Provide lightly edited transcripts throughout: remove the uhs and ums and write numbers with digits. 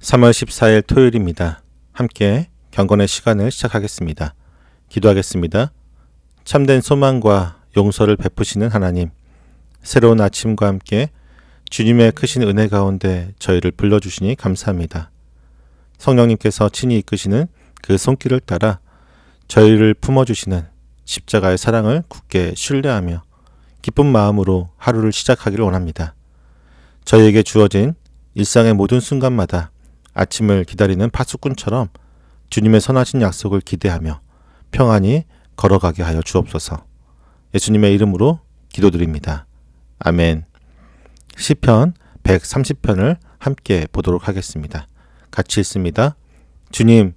3월 14일 토요일입니다. 함께 경건의 시간을 시작하겠습니다. 기도하겠습니다. 참된 소망과 용서를 베푸시는 하나님, 새로운 아침과 함께 주님의 크신 은혜 가운데 저희를 불러주시니 감사합니다. 성령님께서 친히 이끄시는 그 손길을 따라 저희를 품어주시는 십자가의 사랑을 굳게 신뢰하며 기쁜 마음으로 하루를 시작하기를 원합니다. 저희에게 주어진 일상의 모든 순간마다 아침을 기다리는 파수꾼처럼 주님의 선하신 약속을 기대하며 평안히 걸어가게 하여 주옵소서. 예수님의 이름으로 기도드립니다. 아멘. 시편 130편을 함께 보도록 하겠습니다. 같이 읽습니다. 주님,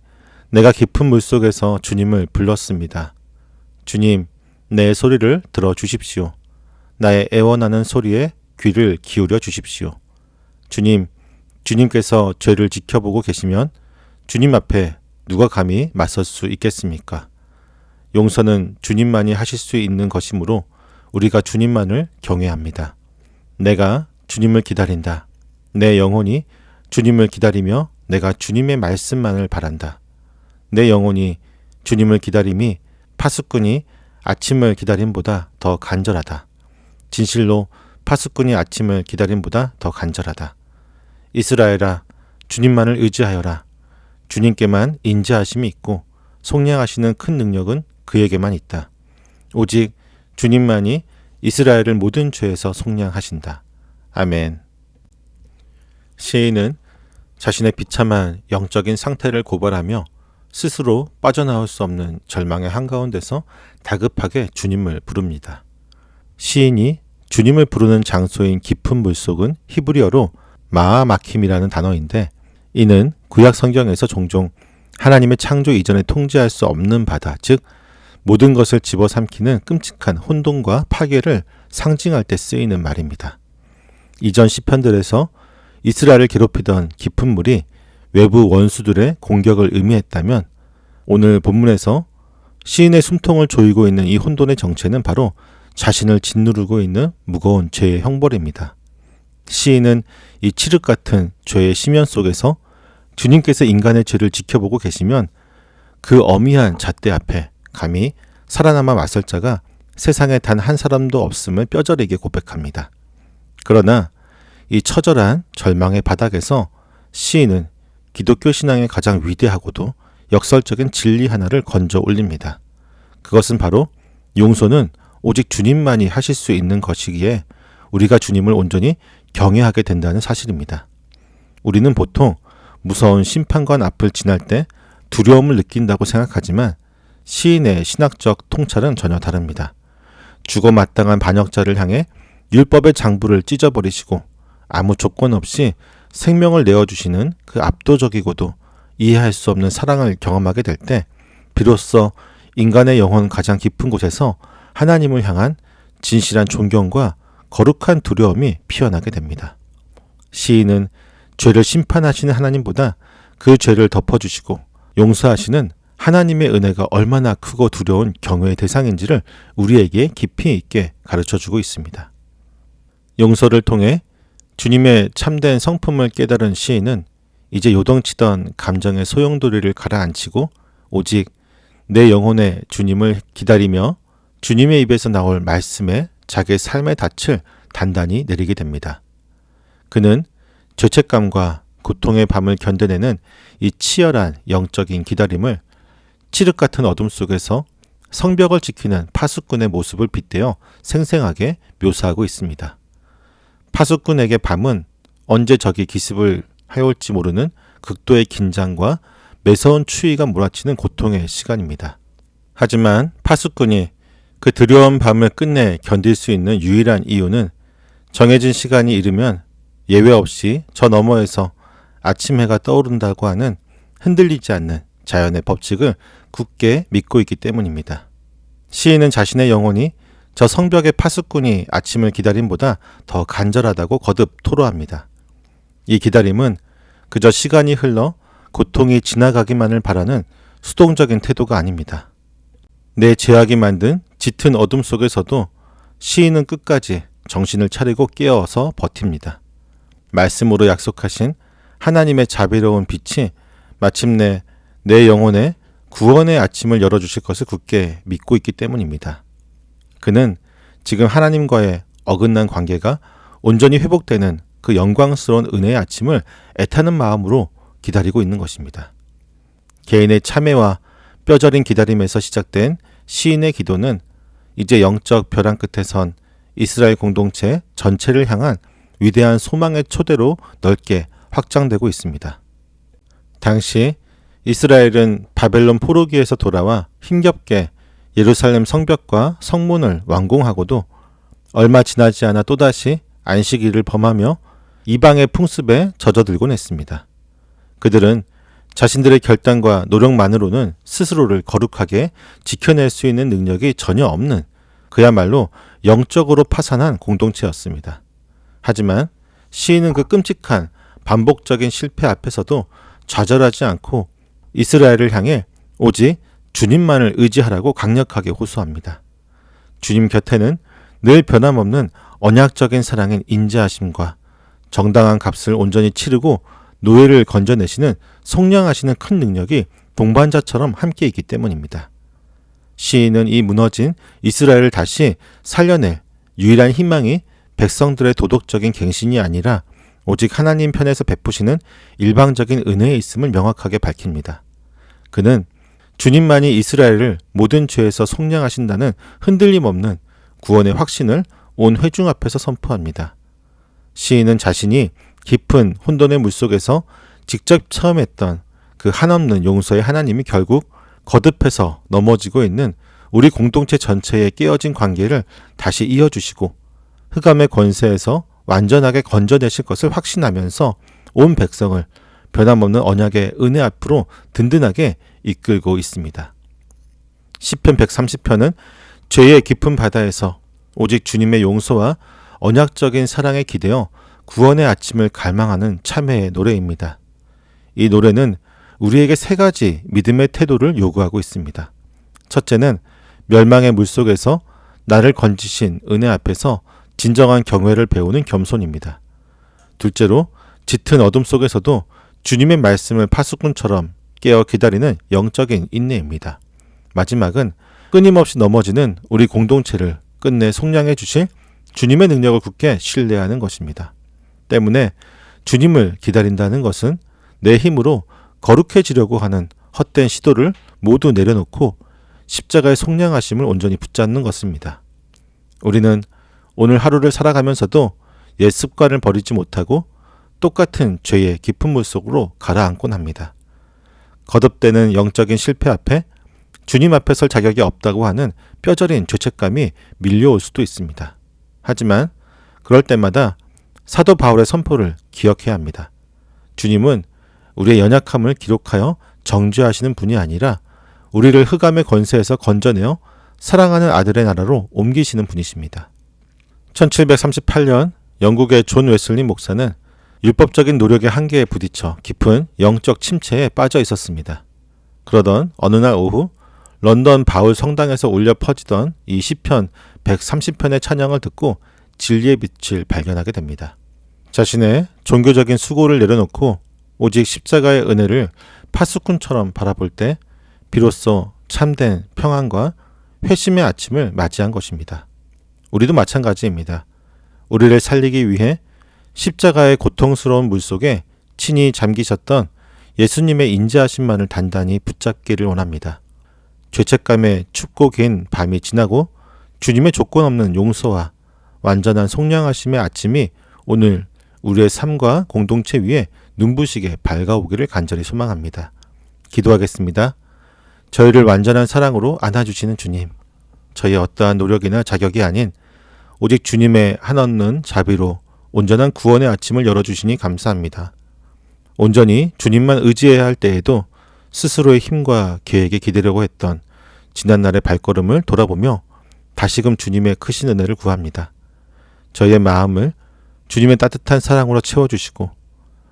내가 깊은 물속에서 주님을 불렀습니다. 주님, 내 소리를 들어주십시오. 나의 애원하는 소리에 귀를 기울여 주십시오. 주님, 주님께서 죄를 지켜보고 계시면 주님 앞에 누가 감히 맞설 수 있겠습니까? 용서는 주님만이 하실 수 있는 것이므로 우리가 주님만을 경외합니다. 내가 주님을 기다린다. 내 영혼이 주님을 기다리며 내가 주님의 말씀만을 바란다. 내 영혼이 주님을 기다림이 파수꾼이 아침을 기다림보다 더 간절하다. 진실로 파수꾼이 아침을 기다림보다 더 간절하다. 이스라엘아, 주님만을 의지하여라. 주님께만 인자하심이 있고 속량하시는 큰 능력은 그에게만 있다. 오직 주님만이 이스라엘을 모든 죄에서 속량하신다. 아멘. 시인은 자신의 비참한 영적인 상태를 고발하며 스스로 빠져나올 수 없는 절망의 한가운데서 다급하게 주님을 부릅니다. 시인이 주님을 부르는 장소인 깊은 물속은 히브리어로 마하마킴이라는 단어인데, 이는 구약 성경에서 종종 하나님의 창조 이전에 통제할 수 없는 바다, 즉 모든 것을 집어삼키는 끔찍한 혼돈과 파괴를 상징할 때 쓰이는 말입니다. 이전 시편들에서 이스라엘을 괴롭히던 깊은 물이 외부 원수들의 공격을 의미했다면, 오늘 본문에서 시인의 숨통을 조이고 있는 이 혼돈의 정체는 바로 자신을 짓누르고 있는 무거운 죄의 형벌입니다. 시인은 이 칠흑 같은 죄의 심연 속에서 주님께서 인간의 죄를 지켜보고 계시면 그 어미한 잣대 앞에 감히 살아남아 맞설 자가 세상에 단 한 사람도 없음을 뼈저리게 고백합니다. 그러나 이 처절한 절망의 바닥에서 시인은 기독교 신앙의 가장 위대하고도 역설적인 진리 하나를 건져 올립니다. 그것은 바로 용서는 오직 주님만이 하실 수 있는 것이기에 우리가 주님을 온전히 경외하게 된다는 사실입니다. 우리는 보통 무서운 심판관 앞을 지날 때 두려움을 느낀다고 생각하지만 시인의 신학적 통찰은 전혀 다릅니다. 죽어 마땅한 반역자를 향해 율법의 장부를 찢어버리시고 아무 조건 없이 생명을 내어주시는 그 압도적이고도 이해할 수 없는 사랑을 경험하게 될 때 비로소 인간의 영혼 가장 깊은 곳에서 하나님을 향한 진실한 존경과 거룩한 두려움이 피어나게 됩니다. 시인은 죄를 심판하시는 하나님보다 그 죄를 덮어주시고 용서하시는 하나님의 은혜가 얼마나 크고 두려운 경외의 대상인지를 우리에게 깊이 있게 가르쳐주고 있습니다. 용서를 통해 주님의 참된 성품을 깨달은 시인은 이제 요동치던 감정의 소용돌이를 가라앉히고 오직 내 영혼의 주님을 기다리며 주님의 입에서 나올 말씀에 자기의 삶의 닻을 단단히 내리게 됩니다. 그는 죄책감과 고통의 밤을 견뎌내는 이 치열한 영적인 기다림을 칠흑 같은 어둠 속에서 성벽을 지키는 파수꾼의 모습을 빗대어 생생하게 묘사하고 있습니다. 파수꾼에게 밤은 언제 적이 기습을 해올지 모르는 극도의 긴장과 매서운 추위가 몰아치는 고통의 시간입니다. 하지만 파수꾼이 그 두려운 밤을 끝내 견딜 수 있는 유일한 이유는 정해진 시간이 이르면 예외 없이 저 너머에서 아침 해가 떠오른다고 하는 흔들리지 않는 자연의 법칙을 굳게 믿고 있기 때문입니다. 시인은 자신의 영혼이 저 성벽의 파수꾼이 아침을 기다림보다 더 간절하다고 거듭 토로합니다. 이 기다림은 그저 시간이 흘러 고통이 지나가기만을 바라는 수동적인 태도가 아닙니다. 내 죄악이 만든 짙은 어둠 속에서도 시인은 끝까지 정신을 차리고 깨어서 버팁니다. 말씀으로 약속하신 하나님의 자비로운 빛이 마침내 내 영혼에 구원의 아침을 열어주실 것을 굳게 믿고 있기 때문입니다. 그는 지금 하나님과의 어긋난 관계가 온전히 회복되는 그 영광스러운 은혜의 아침을 애타는 마음으로 기다리고 있는 것입니다. 개인의 참회와 뼈저린 기다림에서 시작된 시인의 기도는 이제 영적 벼랑 끝에 선 이스라엘 공동체 전체를 향한 위대한 소망의 초대로 넓게 확장되고 있습니다. 당시 이스라엘은 바벨론 포로기에서 돌아와 힘겹게 예루살렘 성벽과 성문을 완공하고도 얼마 지나지 않아 또다시 안식일을 범하며 이방의 풍습에 젖어들곤 했습니다. 그들은 자신들의 결단과 노력만으로는 스스로를 거룩하게 지켜낼 수 있는 능력이 전혀 없는 그야말로 영적으로 파산한 공동체였습니다. 하지만 시인은 그 끔찍한 반복적인 실패 앞에서도 좌절하지 않고 이스라엘을 향해 오직 주님만을 의지하라고 강력하게 호소합니다. 주님 곁에는 늘 변함없는 언약적인 사랑인 인자하심과 정당한 값을 온전히 치르고 노예를 건져내시는 속량하시는 큰 능력이 동반자처럼 함께 있기 때문입니다. 시인은 이 무너진 이스라엘을 다시 살려낼 유일한 희망이 백성들의 도덕적인 갱신이 아니라 오직 하나님 편에서 베푸시는 일방적인 은혜에 있음을 명확하게 밝힙니다. 그는 주님만이 이스라엘을 모든 죄에서 속량하신다는 흔들림 없는 구원의 확신을 온 회중 앞에서 선포합니다. 시인은 자신이 깊은 혼돈의 물속에서 직접 체험했던 그 한없는 용서의 하나님이 결국 거듭해서 넘어지고 있는 우리 공동체 전체의 깨어진 관계를 다시 이어주시고 흑암의 권세에서 완전하게 건져내실 것을 확신하면서 온 백성을 변함없는 언약의 은혜 앞으로 든든하게 이끌고 있습니다. 시편 130편은 죄의 깊은 바다에서 오직 주님의 용서와 언약적인 사랑에 기대어 구원의 아침을 갈망하는 참회의 노래입니다. 이 노래는 우리에게 세 가지 믿음의 태도를 요구하고 있습니다. 첫째는 멸망의 물속에서 나를 건지신 은혜 앞에서 진정한 경외를 배우는 겸손입니다. 둘째로 짙은 어둠 속에서도 주님의 말씀을 파수꾼처럼 깨어 기다리는 영적인 인내입니다. 마지막은 끊임없이 넘어지는 우리 공동체를 끝내 속량해 주실 주님의 능력을 굳게 신뢰하는 것입니다. 때문에 주님을 기다린다는 것은 내 힘으로 거룩해지려고 하는 헛된 시도를 모두 내려놓고 십자가의 속량하심을 온전히 붙잡는 것입니다. 우리는 오늘 하루를 살아가면서도 옛 습관을 버리지 못하고 똑같은 죄의 깊은 물속으로 가라앉곤 합니다. 거듭되는 영적인 실패 앞에 주님 앞에 설 자격이 없다고 하는 뼈저린 죄책감이 밀려올 수도 있습니다. 하지만 그럴 때마다 사도 바울의 선포를 기억해야 합니다. 주님은 우리의 연약함을 기록하여 정죄하시는 분이 아니라 우리를 흑암의 권세에서 건져내어 사랑하는 아들의 나라로 옮기시는 분이십니다. 1738년 영국의 존 웨슬리 목사는 율법적인 노력의 한계에 부딪혀 깊은 영적 침체에 빠져 있었습니다. 그러던 어느 날 오후 런던 바울 성당에서 울려 퍼지던 이 시편 130편의 찬양을 듣고 진리의 빛을 발견하게 됩니다. 자신의 종교적인 수고를 내려놓고 오직 십자가의 은혜를 파수꾼처럼 바라볼 때 비로소 참된 평안과 회심의 아침을 맞이한 것입니다. 우리도 마찬가지입니다. 우리를 살리기 위해 십자가의 고통스러운 물속에 친히 잠기셨던 예수님의 인자하심만을 단단히 붙잡기를 원합니다. 죄책감에 춥고 긴 밤이 지나고 주님의 조건 없는 용서와 완전한 속량하심의 아침이 오늘 우리의 삶과 공동체 위에 눈부시게 밝아오기를 간절히 소망합니다. 기도하겠습니다. 저희를 완전한 사랑으로 안아주시는 주님, 저희의 어떠한 노력이나 자격이 아닌 오직 주님의 한없는 자비로 온전한 구원의 아침을 열어주시니 감사합니다. 온전히 주님만 의지해야 할 때에도 스스로의 힘과 계획에 기대려고 했던 지난날의 발걸음을 돌아보며 다시금 주님의 크신 은혜를 구합니다. 저희의 마음을 주님의 따뜻한 사랑으로 채워주시고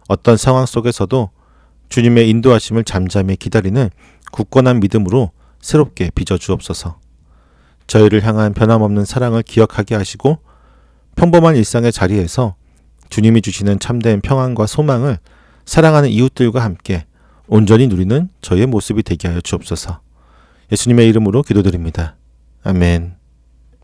어떤 상황 속에서도 주님의 인도하심을 잠잠히 기다리는 굳건한 믿음으로 새롭게 빚어주옵소서. 저희를 향한 변함없는 사랑을 기억하게 하시고 평범한 일상의 자리에서 주님이 주시는 참된 평안과 소망을 사랑하는 이웃들과 함께 온전히 누리는 저의 모습이 되게 하여 주옵소서. 예수님의 이름으로 기도드립니다. 아멘.